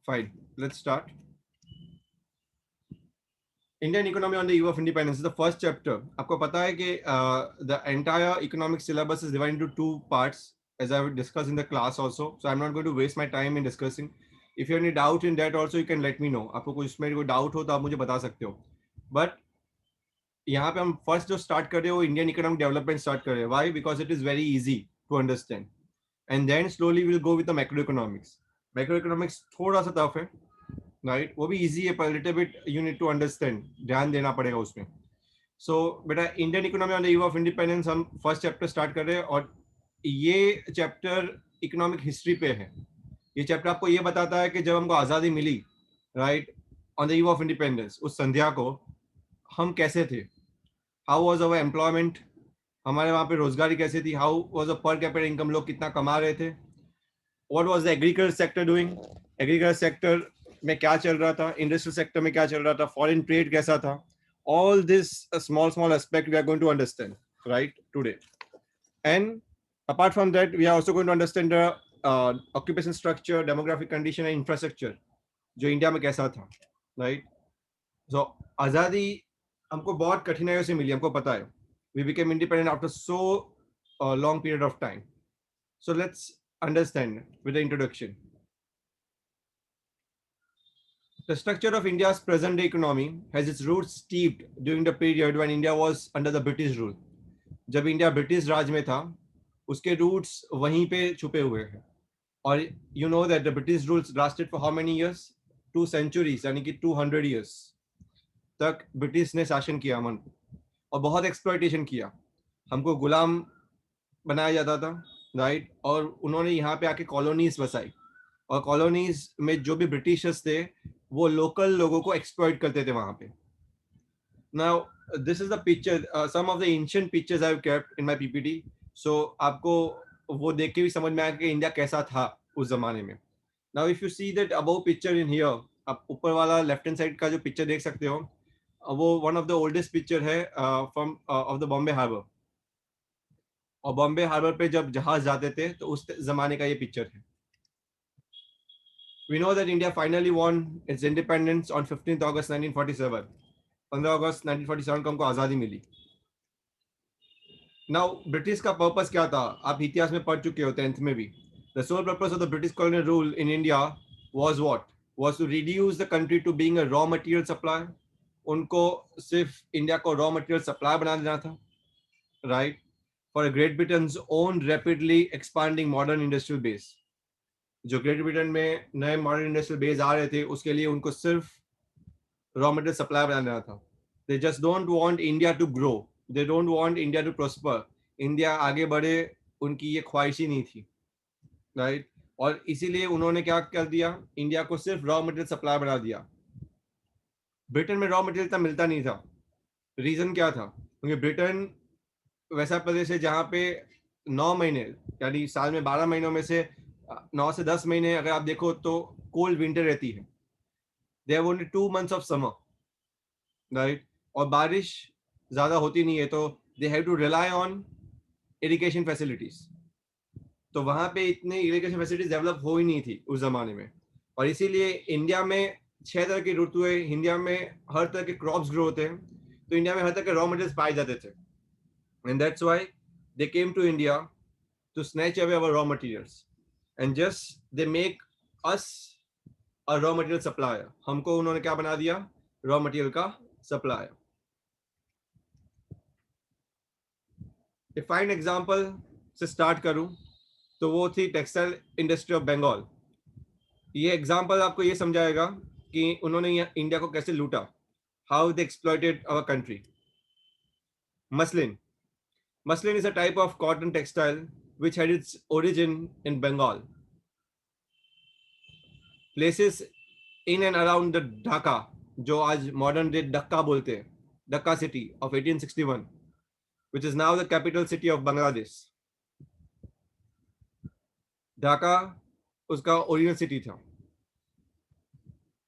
Fine. Let's start. Indian economy on the eve of independence is the first chapter. आपको पता है कि the entire economic syllabus is divided into two parts, as I will discuss in the class also. So I'm not going to waste my time in discussing. If you have any doubt in that also, you can let me know. आपको कुछ इसमें कोई doubt हो तो आप मुझे बता सकते हो. But यहाँ पे हम first जो start कर रहे हैं वो Indian economic development start कर रहे हैं. Why? Because it is very easy to understand. And then slowly we'll go with the macroeconomics. Macroeconomics थोड़ा सा tough है. राइट वो भी इजी है पर little bit you need to understand ध्यान देना पड़ेगा उसमें सो बेटा Indian economy on the eve of independence हम फर्स्ट चैप्टर स्टार्ट कर रहे हैं और ये चैप्टर इकोनॉमिक हिस्ट्री पे है ये चैप्टर आपको ये बताता है कि जब हमको आज़ादी मिली right on the eve of independence उस संध्या को हम कैसे थे हाउ वॉज अवर एम्प्लॉयमेंट हमारे वहाँ पे रोजगारी कैसे थी हाउ वॉज अ पर कैपिटल इनकम लोग कितना कमा रहे थे what was the agriculture sector doing agriculture sector में क्या चल रहा था इंडस्ट्रियल सेक्टर में क्या चल रहा था फॉरेन ट्रेड कैसा था all this small aspect we are going to understand right today and apart from that we are also going to understand the occupation structure demographic condition and infrastructure जो India में कैसा था right so आज़ादी हमको बहुत कठिनाइयों से मिली हमको पता है we became independent after so long period of time so let's understand with the introduction. The structure of India's present-day economy has its roots steeped during the period when India was under the British rule. जब India British राज में था उसके roots वहीं पे छुपे हुए हैं और you know that the British rules lasted for how many years 2 centuries यानी कि 200 years तक ब्रिटिश ने शासन किया अमन और बहुत एक्सप्लॉयटेशन किया हमको गुलाम बनाया जाता था राइट और उन्होंने यहाँ पे आके कॉलोनीज बसाई और कॉलोनीज में जो भी ब्रिटिशर्स थे वो लोकल लोगों को एक्सप्लॉइट करते थे वहां पे now this is the picture some of the ancient pictures I have kept in my PPT so आपको वो देख के भी समझ में आया कि इंडिया कैसा था उस जमाने में now if you see that above picture in here आप ऊपर वाला लेफ्ट हैंड साइड का जो पिक्चर देख सकते हो वो one of the oldest picture है from of the Bombay harbour और बॉम्बे हार्बर पे जब जहाज जाते थे तो उस जमाने का ये पिक्चर है We know that India finally won its independence on 15th August 1947. 15 अगस्त 1947 को हमको आज़ादी मिली. Now, ब्रिटिश का पर्पस क्या था आप इतिहास में पढ़ चुके हो 10th में भी. The sole purpose of the British colonial rule in India was what? Was to reduce the country to being a raw material supplier. उनको सिर्फ इंडिया को रॉ मटेरियल सप्लाई बना देना था right for great Britain's own rapidly expanding modern industrial base जो great Britain में नए modern industrial base आ रहे थे उसके लिए उनको सिर्फ रॉ मटेरियल सप्लाई बनाना था they just don't want India to grow they don't want India to prosper India आगे बढ़े उनकी ये ख्वाहिश ही नहीं थी राइट और इसीलिए उन्होंने क्या कर दिया इंडिया को सिर्फ रॉ मटेरियल सप्लाई बना दिया ब्रिटेन में रॉ मटेरियल इतना मिलता नहीं था रीजन क्या था क्योंकि ब्रिटेन वैसा प्रदेश है जहाँ पे 9 महीने यानी साल में 12 महीनों में से 9 से 10 महीने अगर आप देखो तो कोल्ड विंटर रहती है they have only 2 months of summer right और बारिश ज्यादा होती नहीं है तो they have to rely on irrigation facilities तो वहां पे इतने इरिगेशन फैसिलिटीज डेवलप हो ही नहीं थी उस जमाने में और इसीलिए इंडिया में 6 तरह की ऋतु है इंडिया में हर तरह के क्रॉप्स ग्रो होते हैं तो इंडिया में हर तरह के रॉ मटेरियल्स पाए जाते थे and that's why they came to India to snatch away our raw materials and just they make us a raw material supplier हमको उन्होंने क्या बना दिया रॉ मटेरियल का सप्लायर फाइन एग्जांपल से स्टार्ट करूं तो वो थी टेक्सटाइल इंडस्ट्री ऑफ बंगाल ये एग्जांपल आपको ये समझाएगा कि उन्होंने इंडिया को कैसे लूटा how they exploited our country muslin muslin is a type of cotton textile which had its origin in Bengal. Places in and around the Dhaka, जो आज modern day Dhaka बोलते हैं, Dhaka city of 1861, which is now the capital city of Bangladesh. Dhaka उसका original city था.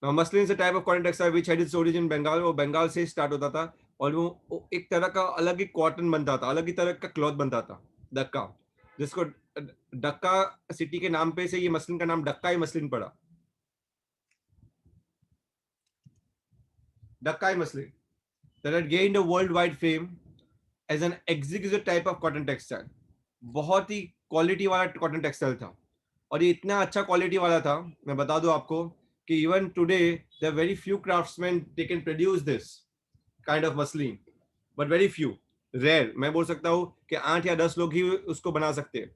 Now muslin is a type of cotton textile which had its origin in Bengal. वो बंगाल से start होता था और वो एक तरह का अलग ही कॉटन बनता था अलग ही तरह का क्लॉथ बनता था डक्का जिसको डक्का सिटी के नाम पे से ये मसलिन का नाम डक्का ही मसलिन पड़ा Dakkai muslin, that had gained a worldwide fame as an exquisite type of cotton textile. बहुत ही क्वालिटी वाला कॉटन टेक्सटाइल था, और ये इतना अच्छा क्वालिटी वाला था, मैं बता दूं आपको, कि even today there are very few craftsmen they can produce this kind of muslin, but very few, rare, मैं बोल सकता हूँ कि 8 या 10 लोग ही उसको बना सकते हैं.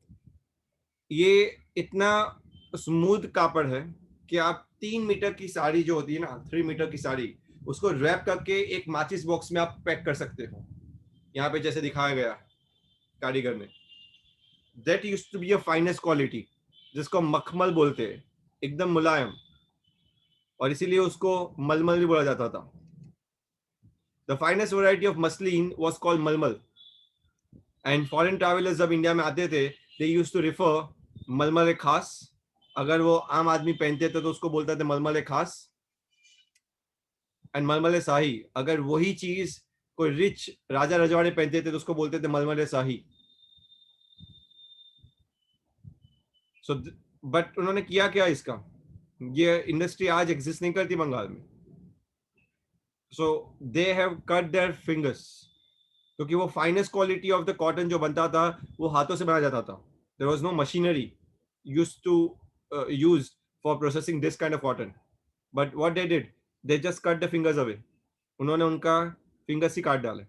ये इतना स्मूथ कापड़ है कि आप 3 मीटर की साड़ी जो होती है ना, 3 मीटर की साड़ी, उसको रैप करके एक माचिस बॉक्स में आप पैक कर सकते हो, यहाँ पे जैसे दिखाया गया कारीगर ने. That used to be a finest quality, जिसको मखमल बोलते हैं, एकदम मुलायम, और इसीलिए उसको मलमल भी बोला जाता था. The finest variety of muslin was called मलमल, एंड फॉरेन ट्रैवलर्स जब इंडिया में आते थे, दे यूज्ड टू रिफर मलमल खास. अगर वो आम आदमी पहनते थे तो उसको बोलते थे मलमल खास, एंड मलमल शाही. अगर वही चीज कोई रिच राजा रजवाड़े पहनते थे तो उसको बोलते थे मलमल शाही. सो बट उन्होंने किया क्या इसका, ये इंडस्ट्री आज एग्जिस्ट नहीं करती बंगाल में. So they have cut their fingers, क्योंकि वो finest quality of the cotton जो बनता था वो हाथों से बनाया जाता था. There was no machinery used to used for processing this kind of cotton. But what they did, they just cut the fingers away. उन्होंने उनका फिंगर्स ही काट डाले,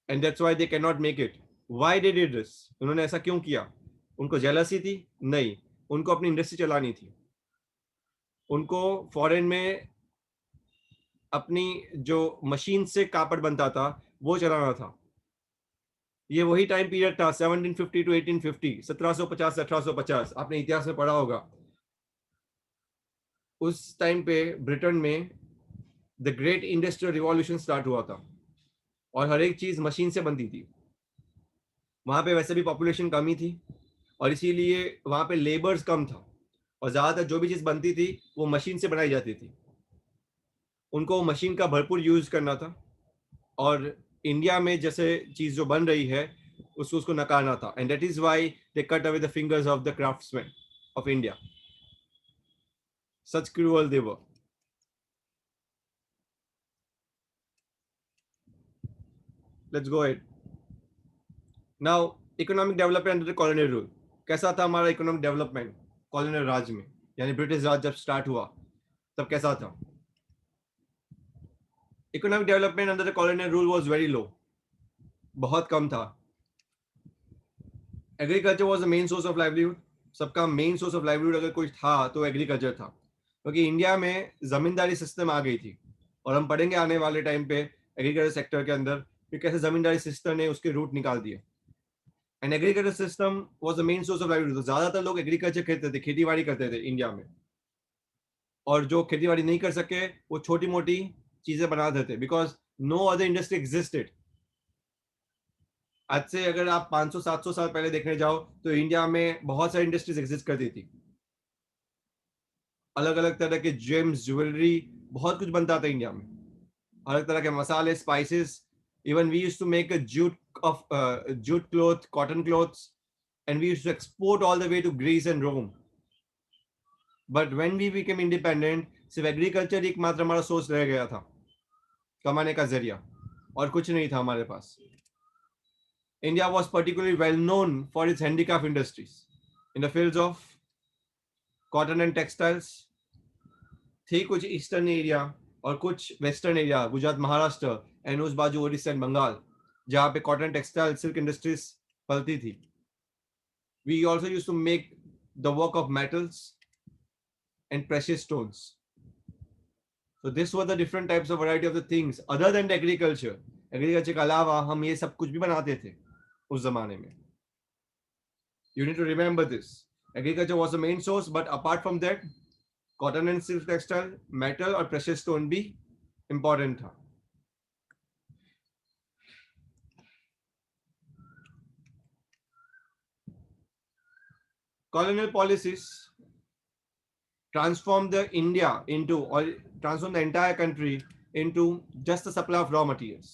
and that's why they can not make it. Why they did this, उन्होंने ऐसा क्यों किया? उनको जेलसी थी? नहीं, उनको अपनी इंडस्ट्री चलानी थी. उनको फॉरेन में अपनी जो मशीन से कापड़ बनता था वो चलाना था. ये वही टाइम पीरियड था 1750 टू 1850, 1750 से 1850, आपने इतिहास में पढ़ा होगा. उस टाइम पे ब्रिटेन में the great industrial revolution start हुआ था, और हर एक चीज मशीन से बनती थी. वहां पे वैसे भी पॉपुलेशन कम ही थी, और इसीलिए वहां पे लेबर्स कम था, और ज्यादातर जो भी चीज बनती थी वो मशीन से बनाई जाती थी. उनको मशीन का भरपूर यूज करना था, और इंडिया में जैसे चीज जो बन रही है उसको नकारना था. And that is why they cut away the fingers of the craftsman of India. Such cruel they were. Let's go ahead. Now, economic development under the colonial rule. कैसा था हमारा इकोनॉमिक डेवलपमेंट कॉलोनियल राज में, यानी British राज जब start हुआ तब कैसा था? Economic development under the colonial rule was very लो, बहुत कम था. Agriculture was the main source of livelihood. सबका मेन सोर्स ऑफ लाइवलीहुड अगर कोई था तो एग्रीकल्चर था, क्योंकि इंडिया में जमींदारी सिस्टम आ गई थी, और हम पढ़ेंगे आने वाले टाइम पे एग्रीकल्चर सेक्टर के अंदर कि कैसे जमींदारी सिस्टम ने उसके रूट निकाल दिए. And agriculture system was the main source of livelihood. ज्यादातर लोग एग्रीकल्चर करते थे, खेती बाड़ी करते थे इंडिया में, और जो खेती बाड़ी नहीं कर सके वो छोटी मोटी चीजें बनाते थे, because no other industry existed. आज से अगर आप 500-700 साल पहले देखने जाओ तो इंडिया में बहुत सारी इंडस्ट्रीज एग्जिस्ट करती थी. अलग अलग तरह के जेम्स, ज्वेलरी, बहुत कुछ बनता था इंडिया में. अलग तरह के मसाले, spices. Even we used to make a jute cloth, cotton cloths, and we used to export all the way to Greece and Rome. But when we became independent, सिर्फ एग्रीकल्चर एकमात्र हमारा सोर्स रह गया था, कमाने का जरिया, और कुछ नहीं था हमारे पास. India was particularly well known for its handicraft industries in the fields of cotton and textiles. थी कुछ ईस्टर्न एरिया और कुछ western area, Gujarat, Maharashtra, and उस बाजू ओडिशा एंड बंगाल, जहाँ पे कॉटन, टेक्सटाइल, सिल्क इंडस्ट्रीज पलती थी. We also used to make the work of metals and precious stones. So this were the different types of variety of the things other than the agriculture. Agriculture के अलावा हम ये सब कुछ भी बनाते थे उस जमाने में. You need to remember this. Agriculture was the main source, but apart from that, cotton and silk textile, metal और precious stone भी important था. Colonial policies transformed the India into, or transformed the entire country into just a supply of raw materials.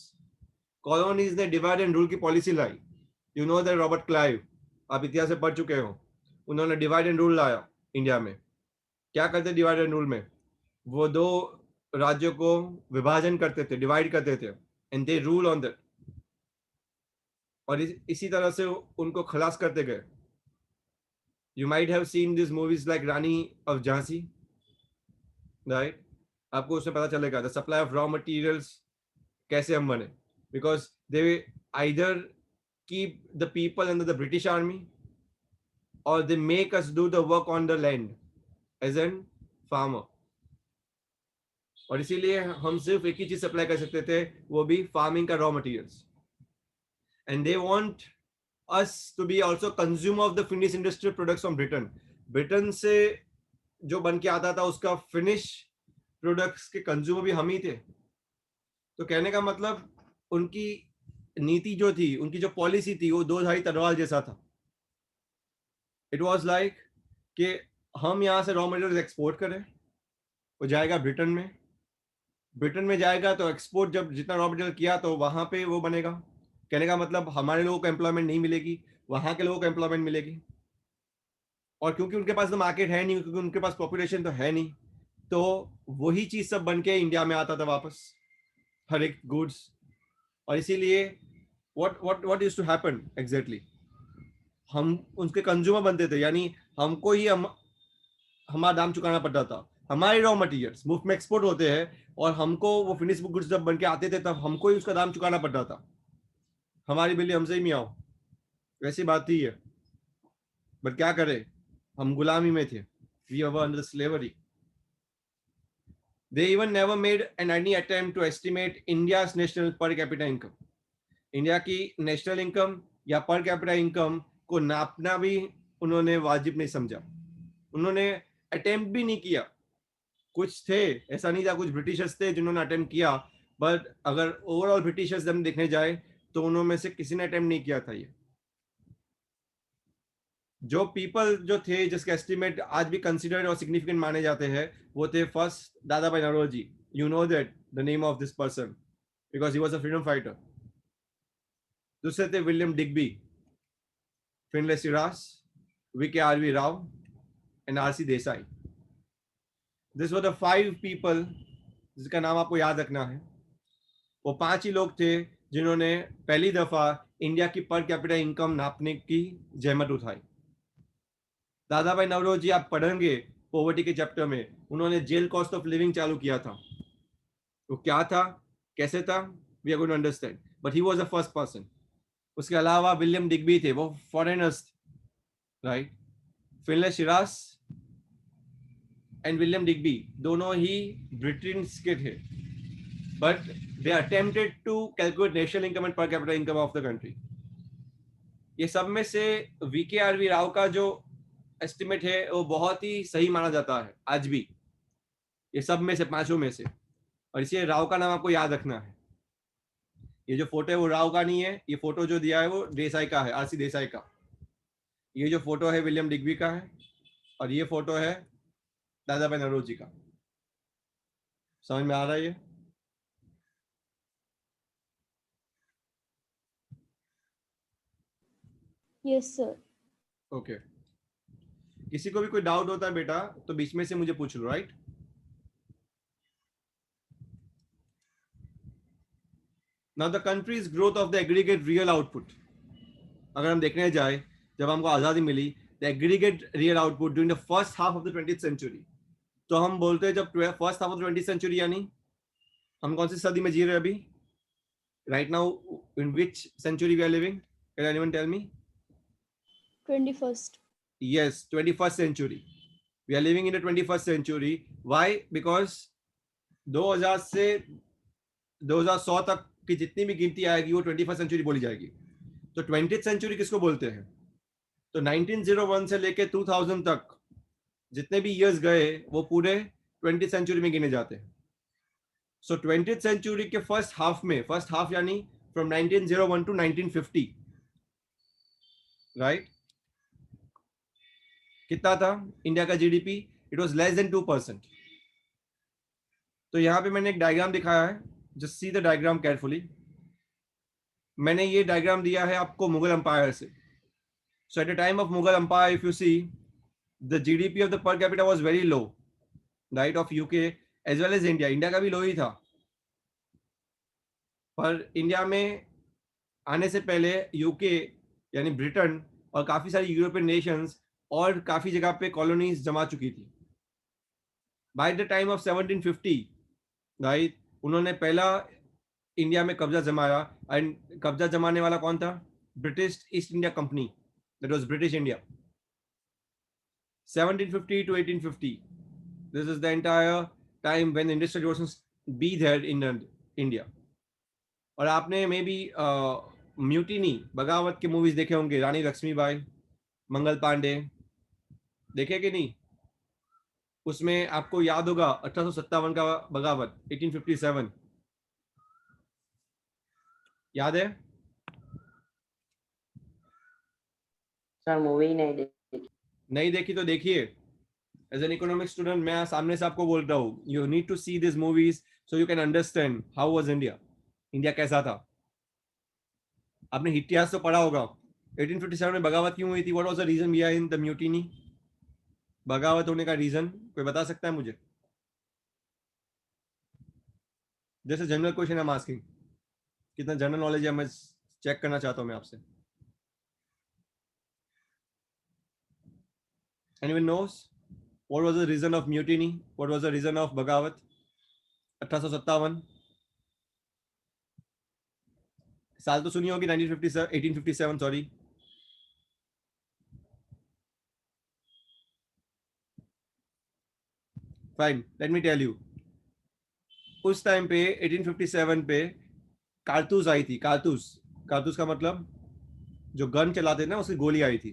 Colonies ने divide and rule की policy lie. You know that Robert Clive, आप इतिहास से पढ़ चुके हो, उन्होंने डिवाइड एंड रूल लाया इंडिया में. क्या करते डिवाइड एंड रूल में? वो दो राज्यों को विभाजन करते थे, डिवाइड करते थे, and they rule on that, और इसी तरह से उनको खलास करते गए. You might have seen these movies like Rani of Jhansi, right? आपको उसमें पता चलेगा the supply of raw materials कैसे हम बने, because they either keep the people under the British army or they make us do the work on the land as an farmer. और इसीलिए हम सिर्फ एक ही चीज सप्लाई कर सकते थे, वो भी फार्मिंग का raw materials. And they want us to be also consumer of the finished industrial products from Britain. Britain से जो बन के आता था उसका फिनिश प्रोडक्ट्स के कंज्यूमर भी हम ही थे. तो कहने का मतलब उनकी नीति जो थी, उनकी जो पॉलिसी थी, वो दो धारी तलवार जैसा था. इट वाज लाइक कि हम यहाँ से रॉ मटेरियल एक्सपोर्ट करें, वो जाएगा ब्रिटेन में, ब्रिटेन में जाएगा तो एक्सपोर्ट जब जितना रॉ मटेरियल किया तो वहां पे वो बनेगा. कहने का मतलब हमारे लोगों को एम्प्लॉयमेंट नहीं मिलेगी, वहां के लोगों को एम्प्लॉयमेंट मिलेगी. और क्योंकि उनके पास तो मार्केट है नहीं, क्योंकि उनके पास पॉपुलेशन तो है नहीं, तो वही चीज सब बन के इंडिया में आता था वापस, हर एक गुड्स. और इसीलिए what used to happen exactly, हम उनके कंज्यूमर बनते थे, यानी हमको ही हमारा दाम चुकाना पड़ता था. हमारे रॉ मटेरियल्स मुफ्त में एक्सपोर्ट होते हैं और हमको वो फिनिश गुड्स जब बन के आते थे तब हमको ही उसका दाम चुकाना पड़ता था. हमारी बिल्ली हमसे ही मियाओ, वैसी बात ही है. बट क्या करें, हम गुलामी में थे, we were under slavery. They even never made any attempt to estimate India's national per capita income. India की नेशनल इनकम या पर कैपिटा इनकम को नापना भी उन्होंने वाजिब नहीं समझा. उन्होंने अटेम्प्ट भी नहीं किया. कुछ थे, ऐसा नहीं था, कुछ ब्रिटिशर्स थे जिन्होंने अटेम्प्ट किया, बट अगर ओवरऑल ब्रिटिशर्स हम देखने जाए तो उन्होंने से किसी ने अटेम्प्ट नहीं किया था. ये जो पीपल जो थे जिसके एस्टिमेट आज भी कंसिडर्ड और सिग्निफिकेंट माने जाते हैं, वो थे first Dadabhai Naoroji. You know that the name of this person because he was a freedom fighter. दूसरे थे William Digby, Findlay Shirras, V K R V Rao and R C Desai. This were the 5 people जिसका नाम आपको याद रखना है. वो 5 ही लोग थे जिन्होंने पहली दफा इंडिया की पर कैपिटा इनकम नापने की जहमत उठाई. दादा भाई नवरोजी आप पढ़ेंगे पॉवर्टी के चैप्टर में, उन्होंने जेल कॉस्ट ऑफ लिविंग चालू किया था. वो क्या था, कैसे था, we are going to understand, but he was the first person. उसके अलावा विलियम डिग्बी थे, वो foreigners, right. Finlay Shirras and William Digby दोनों ही ब्रिटेन के थे, but they attempted to calculate national income and per capita income of the country. ये सब में से वीके आरवी राव का जो एस्टिमेट है वो बहुत ही सही माना जाता है आज भी, ये सब में से 5 में से. और इसलिए राव का नाम आपको याद रखना है. ये जो फोटो है वो राव का नहीं है, ये फोटो जो दिया है वो देसाई का है, आरसी देसाई का. ये जो फोटो है विलियम डिग्बी का है, और ये फोटो है दादा भाई नौरोजी का. समझ में आ रहा है ये? Yes sir. ओके. किसी को भी कोई डाउट होता है बेटा तो बीच में से मुझे पूछ लो, right? Now the country's growth of the aggregate real output. अगर हम देखने जाए, जब हमको आजादी मिली, the aggregate real output during the first half of the 20th century, तो हम बोलते हैं जब first half of the 20th century, यानी हम कौन सी सदी में जी रहे हैं अभी? Right now in which century we are living? Can anyone tell me? 21st. Yes, 21st century. We are living in the 21st century. Why? Because 2000 से 2100 तक की जितनी भी गिनती आएगी वो 21st सेंचुरी बोली जाएगी. तो 20th सेंचुरी किसको बोलते हैं? तो 1901 से लेके 2000 तक जितने भी ईयर्स गए वो पूरे 20th सेंचुरी में गिने जाते हैं. सो 20th सेंचुरी के फर्स्ट हाफ में, फर्स्ट हाफ यानी फ्रॉम 1901 टू 1950, राइट, कितना था इंडिया का GDP? It was less than 2%. तो यहां पे मैंने एक डायग्राम दिखाया है, just see the diagram carefully. मैंने ये डायग्राम दिया है आपको मुगल एम्पायर से. So at the time of Mughal empire, if you see, the GDP of the per capita was very low, right, of UK as well as India. India का भी लो ही था, पर इंडिया में आने से पहले यूके यानी ब्रिटेन और काफी सारी यूरोपियन नेशंस और काफी जगह पे कॉलोनीज जमा चुकी थी. By the time of 1750 right, उन्होंने पहला इंडिया में कब्जा जमाया. एंड कब्जा जमाने वाला कौन था? British east India company, that was British India. 1750 to 1850, this is the entire time when the industrial revolutions be there in India. और आपने मे बी म्यूटिनी बगावत के मूवीज देखे होंगे, रानी लक्ष्मीबाई, मंगल पांडे, देखे कि नहीं? उसमें आपको याद होगा 1857 का बगावत, 1857 याद है? सर मूवी नहीं देखी. नहीं देखी तो देखिए. एज एन इकोनॉमिक स्टूडेंट मैं सामने से आपको बोल रहा हूँ, you need to see this movies so you can understand how was India. India कैसा था. आपने इतिहास तो पढ़ा होगा. 1857 में बगावत क्यों हुई थी? What was the reason behind the mutiny? बगावत होने का रीजन कोई बता सकता है मुझे? जैसे general question I am asking, कितना जनरल नॉलेज है मैं चेक करना चाहता हूं मैं आपसे. Anyone knows what was the reason of mutiny? What was the reason of बगावत 1857? साल तो सुनी होगी 1957, 1857 sorry. Fine, let me tell you. उस टाइम पे 1857 पे कारतूस आई थी. कारतूस, कारतूस का मतलब जो गन चलाते ना, उसकी गोली आई थी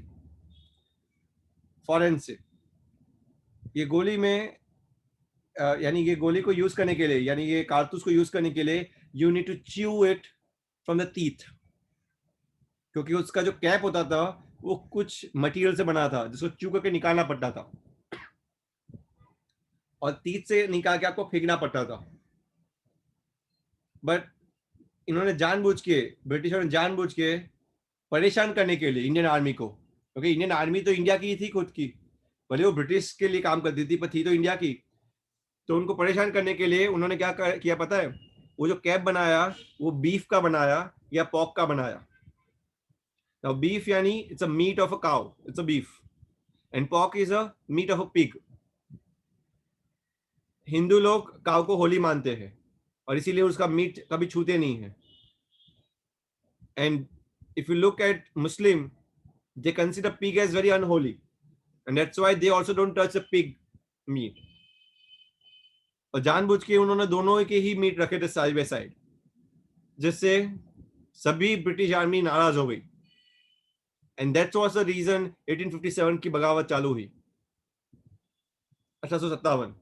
फॉरेन से. ये गोली में यानी ये गोली को यूज करने के लिए, यानी ये कारतूस को यूज करने के लिए you need to chew it from the teeth, क्योंकि उसका जो कैप होता था वो कुछ मटेरियल से बना था जिसको च्यू करके निकालना पड़ता था और टीथ से निकाल के आपको फेंकना पड़ता था. बट इन्होंने जानबूझ के, ब्रिटिशों ने जानबूझ के परेशान करने के लिए इंडियन आर्मी को, क्योंकि इंडियन आर्मी तो इंडिया की ही थी खुद की, भले वो ब्रिटिश के लिए काम करती थी पर थी तो इंडिया की. तो उनको परेशान करने के लिए उन्होंने क्या किया पता है? वो जो कैप बनाया वो बीफ का बनाया या पॉक का बनाया. Now beef यानी it's a meat of a cow, it's a beef, and pork is a meat of a pig. Hindu लोग काव को होली मानते हैं और इसीलिए उसका मीट कभी छूते नहीं है. And if you look at Muslim, they consider pig as very unholy, and that's why they also don't touch the pig meat. और जानबूझ के उन्होंने दोनों के ही मीट रखे थे साइड बाय साइड, जिससे सभी ब्रिटिश आर्मी नाराज हो गई. And that's was the reason 1857 की बगावत चालू हुई. 1857.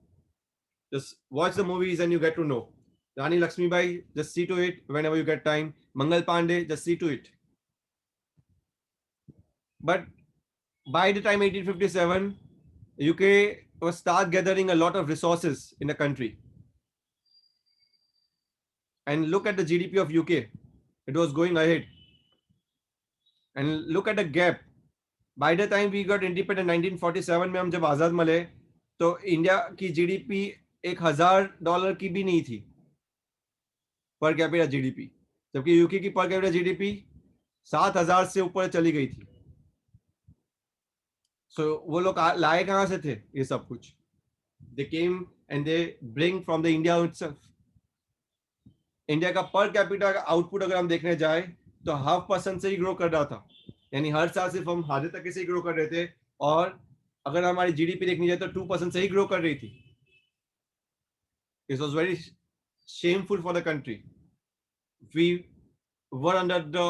Just watch the movies and you get to know. Rani Lakshmibai, just see to it whenever you get time. Mangal Pandey, just see to it. But by the time 1857, UK was start gathering a lot of resources in the country. And look at the GDP of UK. It was going ahead. And look at the gap. By the time we got independent 1947 में हम जब आजाद मिले तो India की GDP $1,000 की भी नहीं थी पर कैपिटा जीडीपी, जबकि यूके की पर कैपिटा जीडीपी 7,000 से ऊपर चली गई थी. सो वो लोग लाए कहां से थे ये सब कुछ? They came and they bring from the India itself. India का पर कैपिटा आउटपुट अगर हम देखने जाए तो 0.5% से ही ग्रो कर रहा था, यानी हर साल सिर्फ हम आधे तक से ही ग्रो कर रहे थे. और अगर हमारी जीडीपी देखनी जाए तो 2% से ही ग्रो कर रही थी. It was very shameful for the country. We were under the,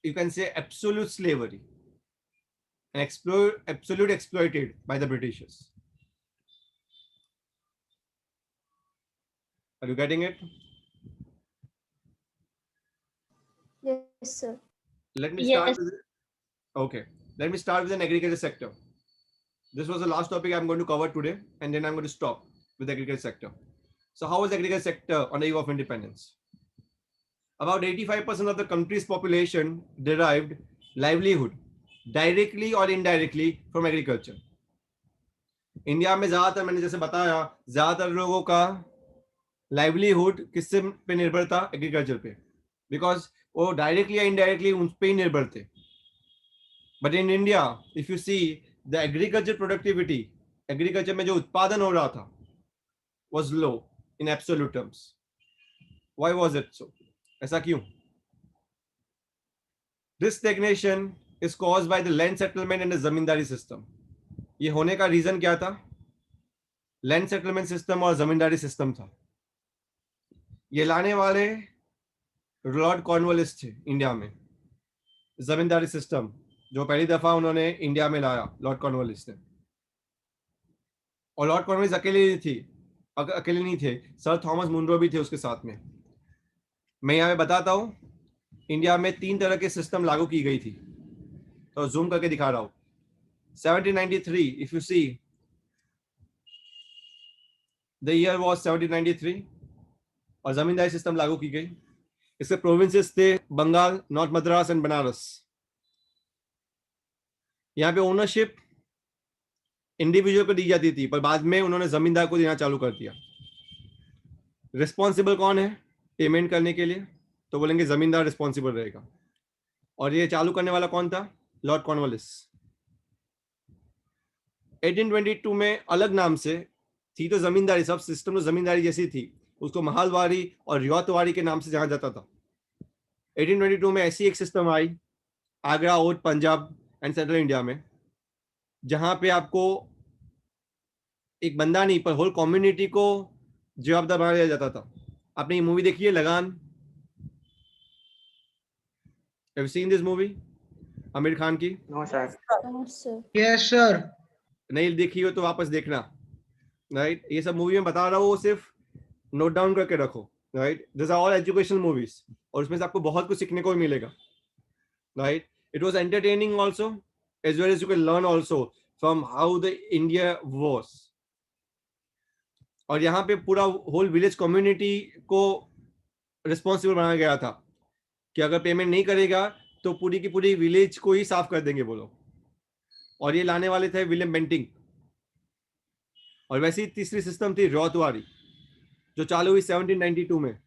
you can say, absolute slavery and absolute exploited by the Britishers. Are you getting it? Yes, sir. Let me start Yes. with it. Okay. Let me start with an agriculture sector. This was the last topic I'm going to cover today, and then I'm going to stop with the agriculture sector. So how was the agriculture sector on the eve of independence? About 85% of the country's population derived livelihood directly or indirectly from agriculture. India में ज्यादातर, मैंने जैसे बताया, ज्यादातर लोगों का livelihood किससे पे निर्भर था? एग्रीकल्चर पे, बिकॉज वो डायरेक्टली या इनडायरेक्टली उन पे ही निर्भर थे. But in India if you see the agriculture productivity, agriculture में जो उत्पादन हो रहा था was low in absolute terms. Why was it so? ऐसा क्यों? This stagnation is caused by the land settlement and the zamindari system. ये होने का रीजन क्या था? लैंड सेटलमेंट सिस्टम और जमींदारी सिस्टम था. ये लाने वाले लॉर्ड कॉर्नवालिस थे इंडिया में. जमींदारी सिस्टम जो पहली दफा उन्होंने इंडिया में लाया, लॉर्ड कॉर्नवालिस ने. और लॉर्ड कॉर्नवालिस अकेले नहीं थे, सर थॉमस मुनरो भी थे उसके साथ में. मैं यहाँ पे बताता हूँ, इंडिया में 3 तरह के सिस्टम लागू की गई थी, तो जूम करके दिखा रहा हूँ. 1793, if you see the year was 1793, और जमींदारी सिस्टम लागू की गई. इसके प्रोविंसेस थे बंगाल, नॉर्थ मद्रास एंड बनारस. यहाँ पे ओनरशिप इंडिविजुअल को दी जाती थी, पर बाद में उन्होंने जमींदार को देना चालू कर दिया. रिस्पॉन्सिबल कौन है पेमेंट करने के लिए? तो बोलेंगे जमींदार रिस्पॉन्सिबल रहेगा. और ये चालू करने वाला कौन था? Lord Cornwallis. 1822 में अलग नाम से थी तो जमींदारी, सब सिस्टम तो जमींदारी जैसी थी, उसको महालवारी और रियातवारी के नाम से जाना जाता था. 1822 में ऐसी एक सिस्टम आई Agra, Oudh, Punjab and central India में, जहां पे आपको एक बंदा नहीं पर होल कम्युनिटी को जवाबदार बना दिया जाता था. आपने ये मूवी देखी है लगान? Have you seen this movie? Aamir Khan की. No, sir. No, sir. Yes, sir. नहीं देखी हो तो वापस देखना. राइट, ये सब मूवी में बता रहा हूँ, सिर्फ नोट डाउन करके रखो. Right, this are all educational movies, और उसमें से आपको बहुत कुछ सीखने को भी मिलेगा. Right, it was entertaining also, as well as you can learn also from how the India was. और यहाँ पे पूरा होल विलेज कम्युनिटी को रिस्पॉन्सिबल बनाया गया था कि अगर पेमेंट नहीं करेगा तो पूरी की पूरी विलेज को ही साफ कर देंगे वो लोग. और ये लाने वाले थे विलियम बेंटिंग. और वैसे ही तीसरी सिस्टम थी रियातवारी, जो चालू हुई 1792 में,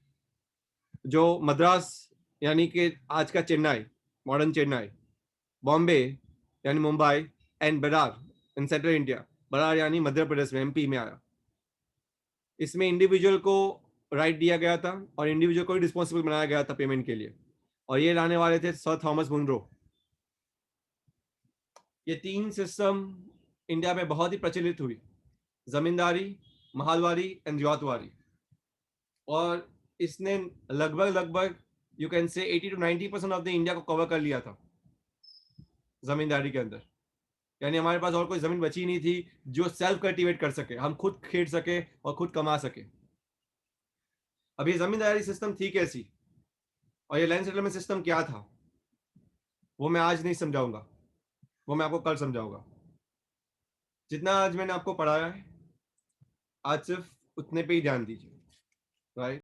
जो मद्रास यानी कि आज का चेन्नई, मॉडर्न चेन्नई, बॉम्बे यानी Mumbai, and Berar in central India, Berar यानी मध्य प्रदेश में, एमपी में आया. इसमें इंडिविजुअल को राइट दिया गया था और इंडिविजुअल को रिस्पॉन्सिबल बनाया गया था पेमेंट के लिए. और ये लाने वाले थे सर थॉमस मुनरो. ये 3 सिस्टम इंडिया में बहुत ही प्रचलित हुई, जमींदारी, महालवारी एंड रियातवारी. और इसने लगभग you can say 80 to 90% of the India को कवर कर लिया था जमींदारी के अंदर. यानी हमारे पास और कोई जमीन बची नहीं थी जो सेल्फ कल्टीवेट कर सके, हम खुद खेत सके और खुद कमा सके. अब ये जमींदारी सिस्टम थी कैसी और ये लैंड सेटलमेंट सिस्टम क्या था, वो मैं आज नहीं समझाऊंगा, वो मैं आपको कल समझाऊंगा. जितना आज मैंने आपको पढ़ाया है, आज सिर्फ उतने पे ही ध्यान दीजिए. राइट.